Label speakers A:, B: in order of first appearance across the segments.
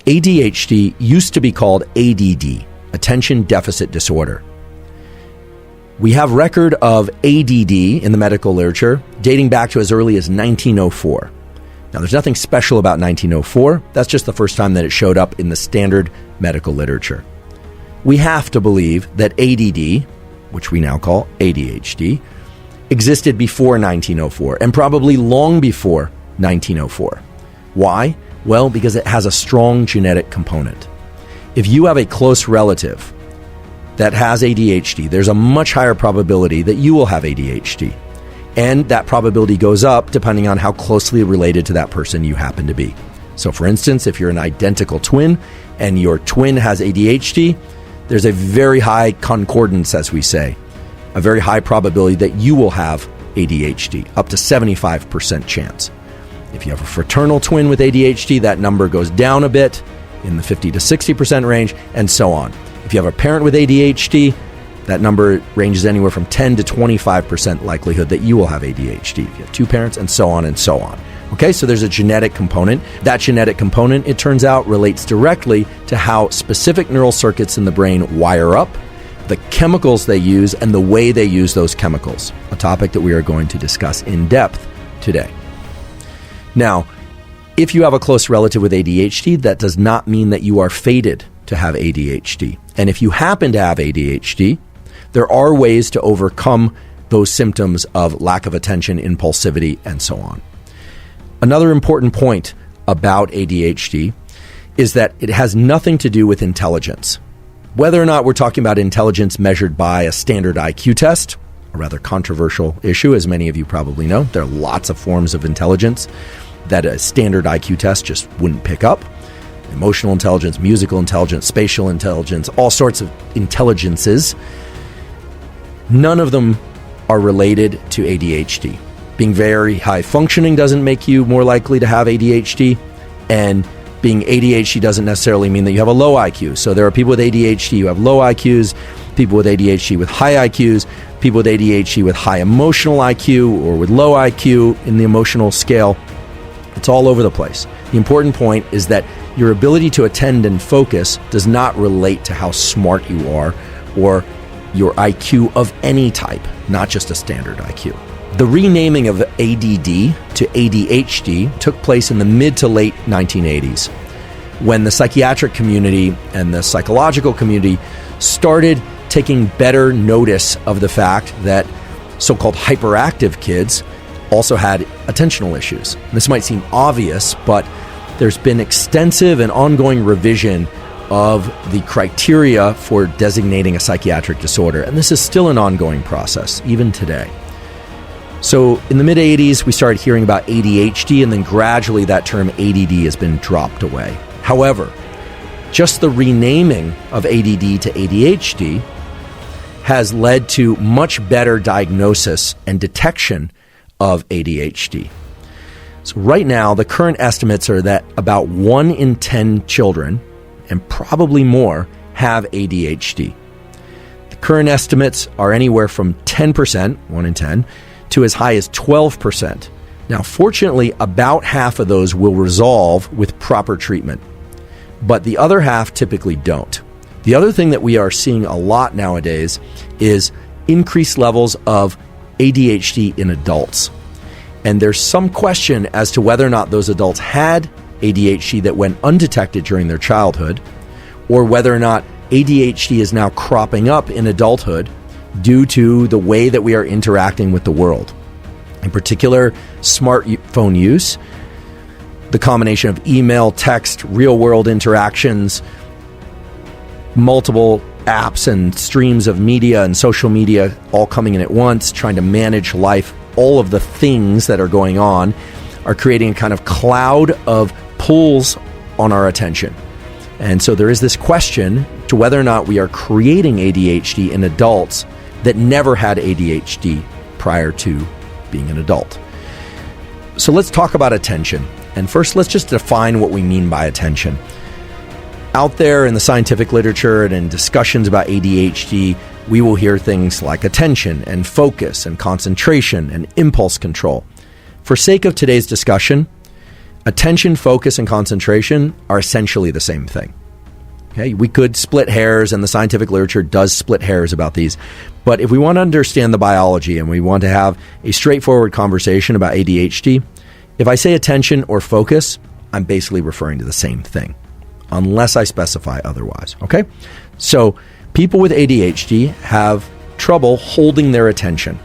A: ADHD used to be called ADD, Attention Deficit Disorder. We have record of ADD in the medical literature dating back to as early as 1904. Now, there's nothing special about 1904. That's just the first time that it showed up in the standard medical literature. We have to believe that ADD, which we now call ADHD, existed before 1904 and probably long before 1904. Why? Well, because it has a strong genetic component. If you have a close relative that has ADHD, there's a much higher probability that you will have ADHD. And that probability goes up depending on how closely related to that person you happen to be. So for instance, if you're an identical twin and your twin has ADHD, there's a very high concordance, as we say, a very high probability that you will have ADHD, up to 75% chance. If you have a fraternal twin with ADHD, that number goes down a bit in the 50 to 60% range, and so on. If you have a parent with ADHD, that number ranges anywhere from 10 to 25% likelihood that you will have ADHD. If you have two parents, and so on and so on. Okay, so there's a genetic component. That genetic component, it turns out, relates directly to how specific neural circuits in the brain wire up, the chemicals they use, and the way they use those chemicals, a topic that we are going to discuss in depth today. Now, if you have a close relative with ADHD, that does not mean that you are fated to have ADHD. And if you happen to have ADHD, there are ways to overcome those symptoms of lack of attention, impulsivity, and so on. Another important point about ADHD is that it has nothing to do with intelligence. Whether or not we're talking about intelligence measured by a standard IQ test, a rather controversial issue, as many of you probably know. There are lots of forms of intelligence that a standard IQ test just wouldn't pick up. Emotional intelligence, musical intelligence, spatial intelligence, all sorts of intelligences. None of them are related to ADHD. Being very high functioning doesn't make you more likely to have ADHD, and being ADHD doesn't necessarily mean that you have a low IQ. So there are people with ADHD who have low IQs, people with ADHD with high IQs, people with ADHD with high emotional IQ or with low IQ in the emotional scale. It's all over the place. The important point is that your ability to attend and focus does not relate to how smart you are or your IQ of any type, not just a standard IQ. The renaming of ADD to ADHD took place in the mid to late 1980s, when the psychiatric community and the psychological community started taking better notice of the fact that so-called hyperactive kids also had attentional issues. This might seem obvious, but there's been extensive and ongoing revision of the criteria for designating a psychiatric disorder, and this is still an ongoing process, even today. So in the mid-80s, we started hearing about ADHD, and then gradually that term ADD has been dropped away. However, just the renaming of ADD to ADHD has led to much better diagnosis and detection of ADHD. So right now, the current estimates are that about 1 in 10 children, and probably more, have ADHD. The current estimates are anywhere from 10%, 1 in 10, to as high as 12%. Now, fortunately, about half of those will resolve with proper treatment, but the other half typically don't. The other thing that we are seeing a lot nowadays is increased levels of ADHD in adults. And there's some question as to whether or not those adults had ADHD that went undetected during their childhood, or whether or not ADHD is now cropping up in adulthood due to the way that we are interacting with the world. In particular, smartphone use, the combination of email, text, real-world interactions, multiple apps and streams of media and social media all coming in at once, trying to manage life. All of the things that are going on are creating a kind of cloud of pulls on our attention. And so there is this question to whether or not we are creating ADHD in adults that never had ADHD prior to being an adult. So let's talk about attention. And first, let's just define what we mean by attention. Out there in the scientific literature and in discussions about ADHD, we will hear things like attention and focus and concentration and impulse control. For sake of today's discussion, Attention, focus, and concentration are essentially the same thing. Okay, we could split hairs, and the scientific literature does split hairs about these. But if we want to understand the biology and we want to have a straightforward conversation about ADHD, if I say attention or focus, I'm basically referring to the same thing, unless I specify otherwise. Okay? So people with ADHD have trouble holding their attention.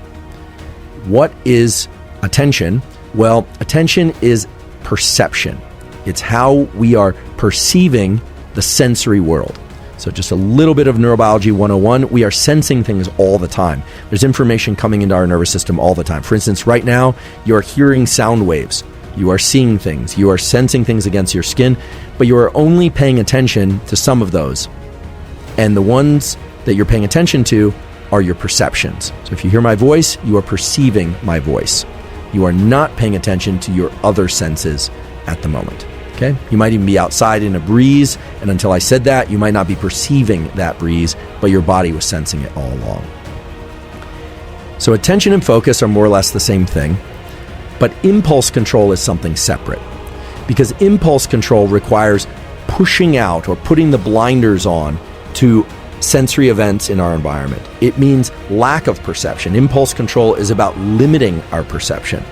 A: What is attention? Well, attention is perception. It's how we are perceiving the sensory world. So just a little bit of neurobiology 101. We are sensing things all the time. There's information coming into our nervous system all the time. For instance, right now, you're hearing sound waves. You are seeing things. You are sensing things against your skin, but you are only paying attention to some of those. And the ones that you're paying attention to are your perceptions. So if you hear my voice, you are perceiving my voice. You are not paying attention to your other senses at the moment. Okay? You might even be outside in a breeze, and until I said that, you might not be perceiving that breeze, but your body was sensing it all along. So attention and focus are more or less the same thing, but impulse control is something separate, because impulse control requires pushing out or putting the blinders on to sensory events in our environment. It means lack of perception. Impulse control is about limiting our perception.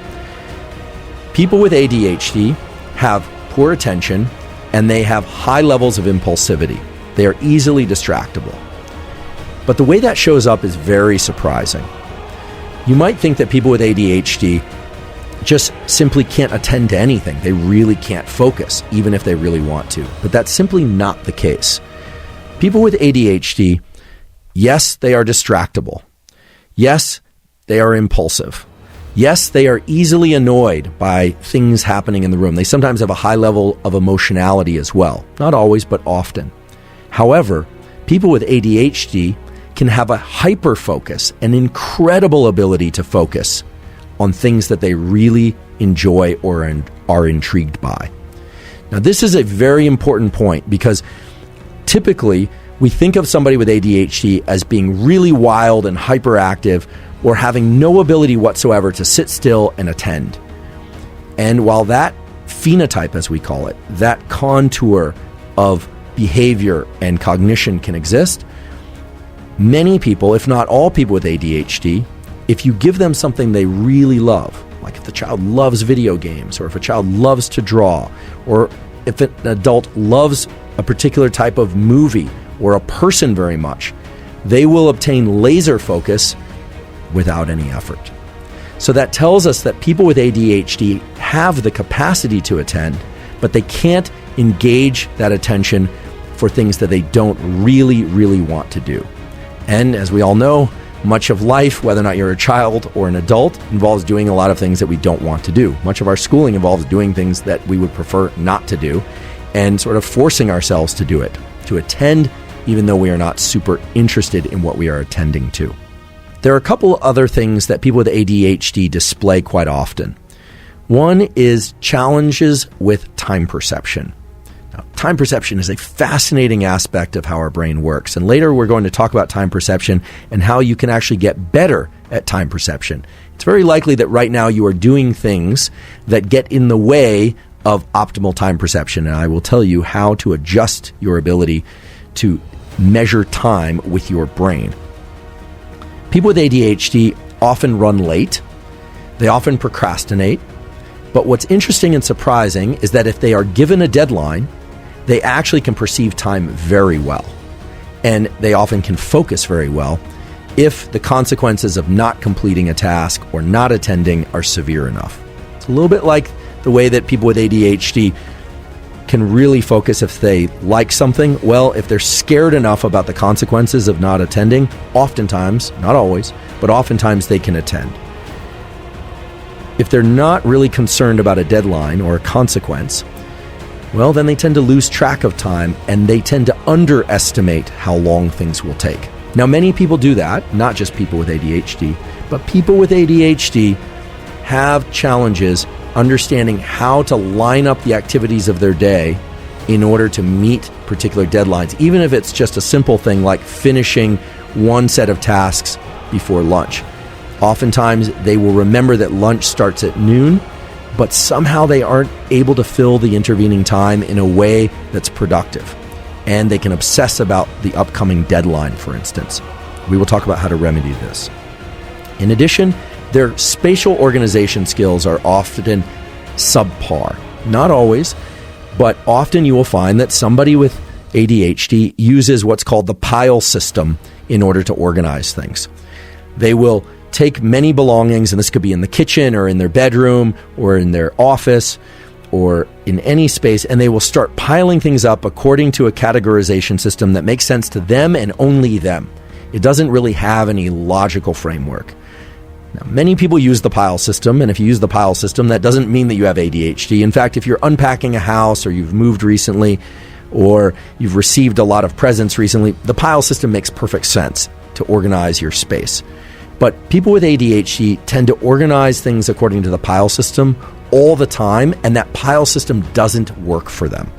A: People with ADHD have poor attention and they have high levels of impulsivity. They are easily distractible. But the way that shows up is very surprising. You might think that people with ADHD just simply can't attend to anything. They really can't focus, even if they really want to. But that's simply not the case. People with ADHD, yes, they are distractible. Yes, they are impulsive. Yes, they are easily annoyed by things happening in the room. They sometimes have a high level of emotionality as well. Not always, but often. However, people with ADHD can have a hyperfocus, an incredible ability to focus on things that they really enjoy or are intrigued by. Now, this is a very important point because typically, we think of somebody with ADHD as being really wild and hyperactive or having no ability whatsoever to sit still and attend. And while that phenotype, as we call it, that contour of behavior and cognition can exist, many people, if not all people with ADHD, if you give them something they really love, like if the child loves video games, or if a child loves to draw, or if an adult loves a particular type of movie or a person very much, they will obtain laser focus without any effort. So that tells us that people with ADHD have the capacity to attend, but they can't engage that attention for things that they don't really, really want to do. And as we all know, much of life, whether or not you're a child or an adult, involves doing a lot of things that we don't want to do. Much of our schooling involves doing things that we would prefer not to do and sort of forcing ourselves to do it, to attend even though we are not super interested in what we are attending to. There are a couple other things that people with ADHD display quite often. One is challenges with time perception. Now, time perception is a fascinating aspect of how our brain works, and later we're going to talk about time perception and how you can actually get better at time perception. It's very likely that right now you are doing things that get in the way of optimal time perception, and I will tell you how to adjust your ability to measure time with your brain. People with ADHD often run late. They often procrastinate. But what's interesting and surprising is that if they are given a deadline, they actually can perceive time very well. And they often can focus very well if the consequences of not completing a task or not attending are severe enough. It's a little bit like the way that people with ADHD can really focus if they like something. Well, if they're scared enough about the consequences of not attending, oftentimes, not always, but oftentimes they can attend. If they're not really concerned about a deadline or a consequence, well, then they tend to lose track of time and they tend to underestimate how long things will take. Now, many people do that, not just people with ADHD, but people with ADHD have challenges understanding how to line up the activities of their day in order to meet particular deadlines, even if it's just a simple thing like finishing one set of tasks before lunch. Oftentimes, they will remember that lunch starts at noon, but somehow they aren't able to fill the intervening time in a way that's productive. And they can obsess about the upcoming deadline, for instance. We will talk about how to remedy this. In addition, their spatial organization skills are often subpar. Not always, but often you will find that somebody with ADHD uses what's called the pile system in order to organize things. They will take many belongings, and this could be in the kitchen or in their bedroom or in their office or in any space, and they will start piling things up according to a categorization system that makes sense to them and only them. It doesn't really have any logical framework. Now, many people use the pile system, and if you use the pile system, that doesn't mean that you have ADHD. In fact, if you're unpacking a house or you've moved recently or you've received a lot of presents recently, the pile system makes perfect sense to organize your space. But people with ADHD tend to organize things according to the pile system all the time, and that pile system doesn't work for them.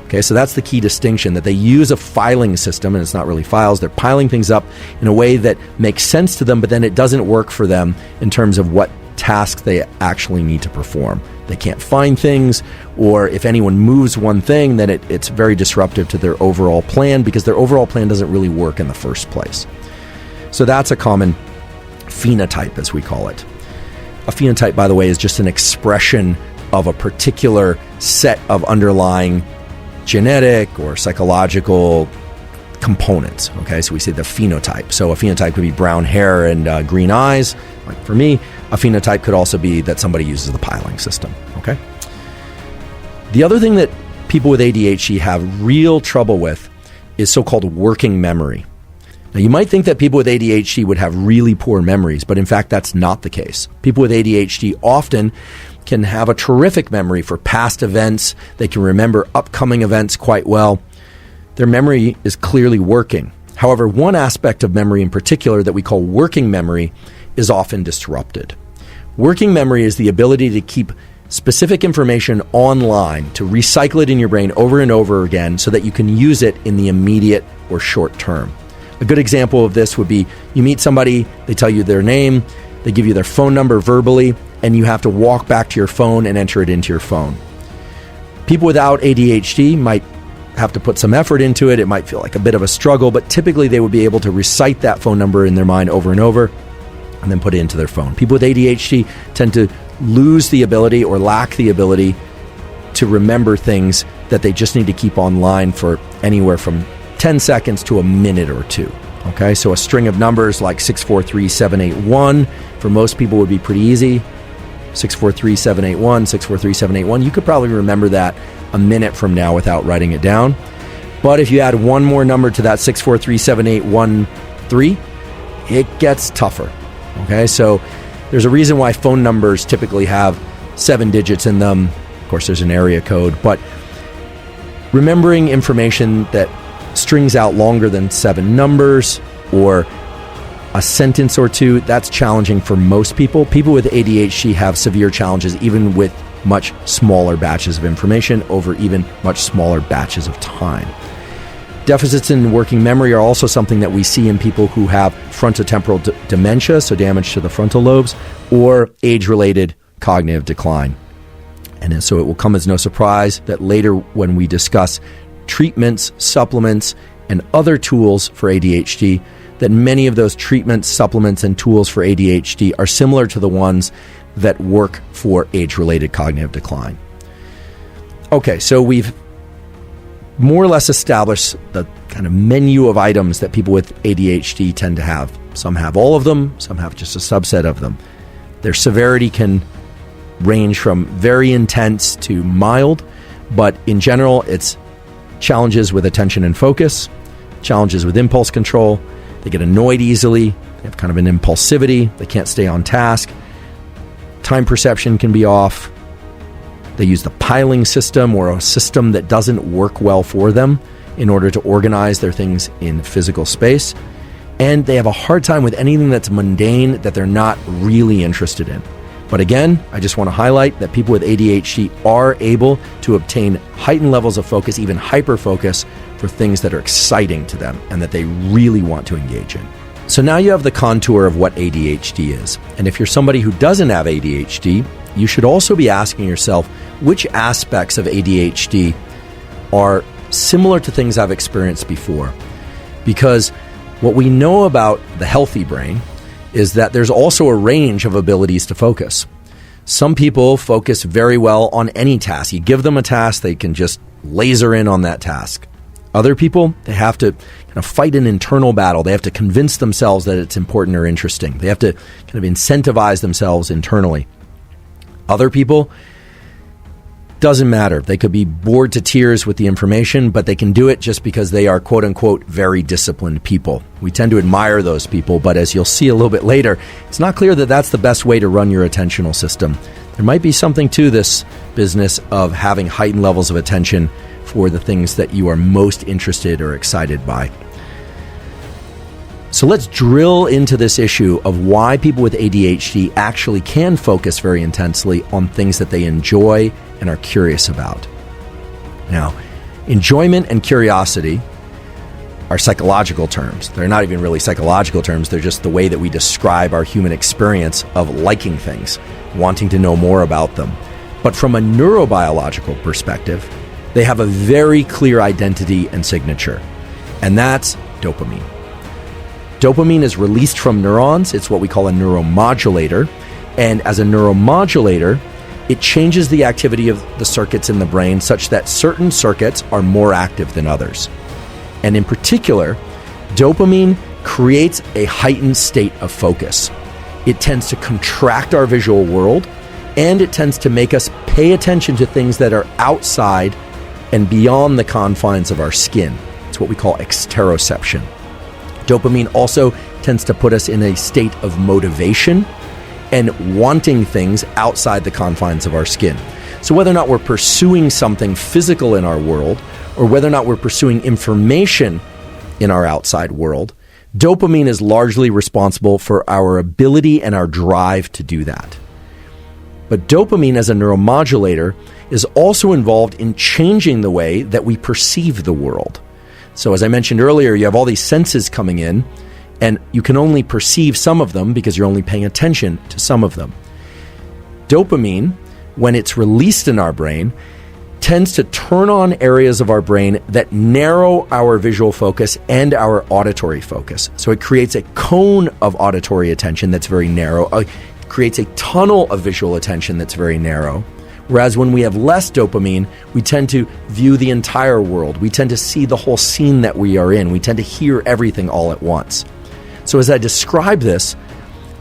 A: Okay, so that's the key distinction, that they use a filing system, and it's not really files. They're piling things up in a way that makes sense to them, but then it doesn't work for them in terms of what tasks they actually need to perform. They can't find things, or if anyone moves one thing, then it's very disruptive to their overall plan, because their overall plan doesn't really work in the first place. So that's a common phenotype, as we call it. A phenotype, by the way, is just an expression of a particular set of underlying genetic or psychological components. Okay, so we say the phenotype. So a phenotype could be brown hair and green eyes. Like for me, a phenotype could also be that somebody uses the piling system. Okay. The other thing that people with ADHD have real trouble with is so-called working memory. Now, you might think that people with ADHD would have really poor memories, but in fact, that's not the case. People with ADHD often can have a terrific memory for past events. They can remember upcoming events quite well. Their memory is clearly working. However, one aspect of memory in particular that we call working memory is often disrupted. Working memory is the ability to keep specific information online, to recycle it in your brain over and over again so that you can use it in the immediate or short term. A good example of this would be you meet somebody, they tell you their name, they give you their phone number verbally, and you have to walk back to your phone and enter it into your phone. People without ADHD might have to put some effort into it. It might feel like a bit of a struggle, but typically they would be able to recite that phone number in their mind over and over and then put it into their phone. People with ADHD tend to lose the ability or lack the ability to remember things that they just need to keep online for anywhere from 10 seconds to a minute or two. Okay, so a string of numbers like 643781 for most people would be pretty easy. 643781, 643781. You could probably remember that a minute from now without writing it down. But if you add one more number to that 64378113, it gets tougher. Okay, so there's a reason why phone numbers typically have 7 digits in them. Of course, there's an area code, but remembering information that strings out longer than 7 numbers or a sentence or two, that's challenging for most people. People with ADHD have severe challenges even with much smaller batches of information over even much smaller batches of time. Deficits in working memory are also something that we see in people who have frontotemporal dementia, so damage to the frontal lobes, or age-related cognitive decline. And so it will come as no surprise that later when we discuss treatments, supplements, and other tools for ADHD, that many of those treatments, supplements, and tools for ADHD are similar to the ones that work for age-related cognitive decline. Okay, so we've more or less established the kind of menu of items that people with ADHD tend to have. Some have all of them, some have just a subset of them. Their severity can range from very intense to mild, but in general, it's challenges with attention and focus, challenges with impulse control. They get annoyed easily. They have kind of an impulsivity. They can't stay on task. Time perception can be off. They use the piling system or a system that doesn't work well for them in order to organize their things in physical space. And they have a hard time with anything that's mundane that they're not really interested in. But again, I just want to highlight that people with ADHD are able to obtain heightened levels of focus, even hyperfocus, for things that are exciting to them and that they really want to engage in. So now you have the contour of what ADHD is. And if you're somebody who doesn't have ADHD, you should also be asking yourself which aspects of ADHD are similar to things I've experienced before. Because what we know about the healthy brain is that there's also a range of abilities to focus. Some people focus very well on any task. You give them a task, they can just laser in on that task. Other people, they have to kind of fight an internal battle. They have to convince themselves that it's important or interesting. They have to kind of incentivize themselves internally. Other people, doesn't matter. They could be bored to tears with the information, but they can do it just because they are, quote unquote, very disciplined people. We tend to admire those people, but as you'll see a little bit later, it's not clear that that's the best way to run your attentional system. There might be something to this business of having heightened levels of attention for the things that you are most interested or excited by. So let's drill into this issue of why people with ADHD actually can focus very intensely on things that they enjoy and are curious about. Now, enjoyment and curiosity are psychological terms. They're not even really psychological terms. They're just the way that we describe our human experience of liking things, wanting to know more about them. But from a neurobiological perspective, they have a very clear identity and signature, and that's dopamine. Dopamine is released from neurons. It's what we call a neuromodulator. And as a neuromodulator, it changes the activity of the circuits in the brain such that certain circuits are more active than others. And in particular, dopamine creates a heightened state of focus. It tends to contract our visual world, and it tends to make us pay attention to things that are outside and beyond the confines of our skin. It's what we call exteroception. Dopamine also tends to put us in a state of motivation and wanting things outside the confines of our skin. So whether or not we're pursuing something physical in our world, or whether or not we're pursuing information in our outside world, dopamine is largely responsible for our ability and our drive to do that. But dopamine as a neuromodulator is also involved in changing the way that we perceive the world. So as I mentioned earlier, you have all these senses coming in, and you can only perceive some of them because you're only paying attention to some of them. Dopamine, when it's released in our brain, tends to turn on areas of our brain that narrow our visual focus and our auditory focus. So it creates a cone of auditory attention that's very narrow. It creates a tunnel of visual attention that's very narrow. Whereas when we have less dopamine, we tend to view the entire world. We tend to see the whole scene that we are in. We tend to hear everything all at once. So as I describe this,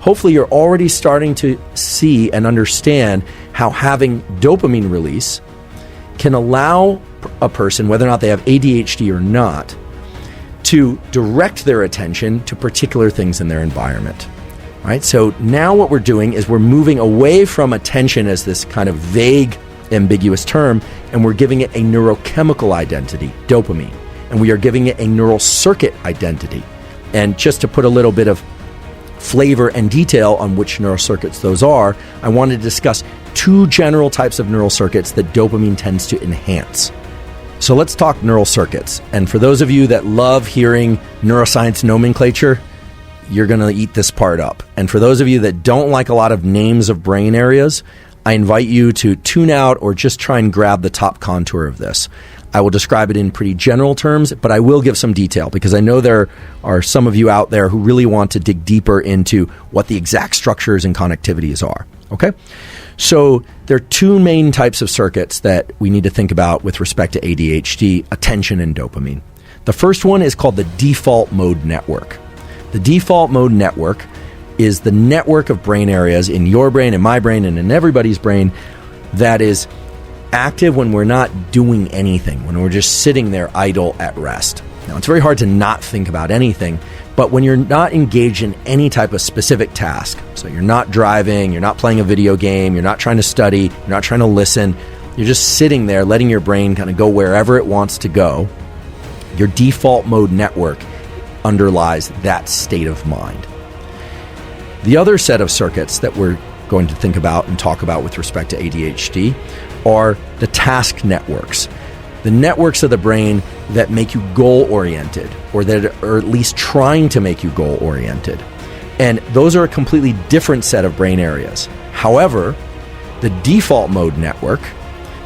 A: hopefully you're already starting to see and understand how having dopamine release can allow a person, whether or not they have ADHD or not, to direct their attention to particular things in their environment. Right? So now what we're doing is we're moving away from attention as this kind of vague, ambiguous term, and we're giving it a neurochemical identity, dopamine, and we are giving it a neural circuit identity. And just to put a little bit of flavor and detail on which neural circuits those are, I want to discuss two general types of neural circuits that dopamine tends to enhance. So let's talk neural circuits. And for those of you that love hearing neuroscience nomenclature, you're going to eat this part up. And for those of you that don't like a lot of names of brain areas, I invite you to tune out or just try and grab the top contour of this. I will describe it in pretty general terms, but I will give some detail because I know there are some of you out there who really want to dig deeper into what the exact structures and connectivities are. Okay? So there are two main types of circuits that we need to think about with respect to ADHD, attention and dopamine. The first one is called the default mode network. The default mode network is the network of brain areas in your brain, in my brain, and in everybody's brain that is active when we're not doing anything, when we're just sitting there idle at rest. Now, it's very hard to not think about anything, but when you're not engaged in any type of specific task, so you're not driving, you're not playing a video game, you're not trying to study, you're not trying to listen, you're just sitting there letting your brain kind of go wherever it wants to go, your default mode network underlies that state of mind. The other set of circuits that we're going to think about and talk about with respect to ADHD are the task networks. The networks of the brain that make you goal-oriented, or that are at least trying to make you goal-oriented. And those are a completely different set of brain areas. However, the default mode network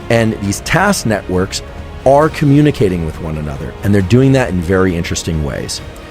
A: and these task networks are communicating with one another, and they're doing that in very interesting ways.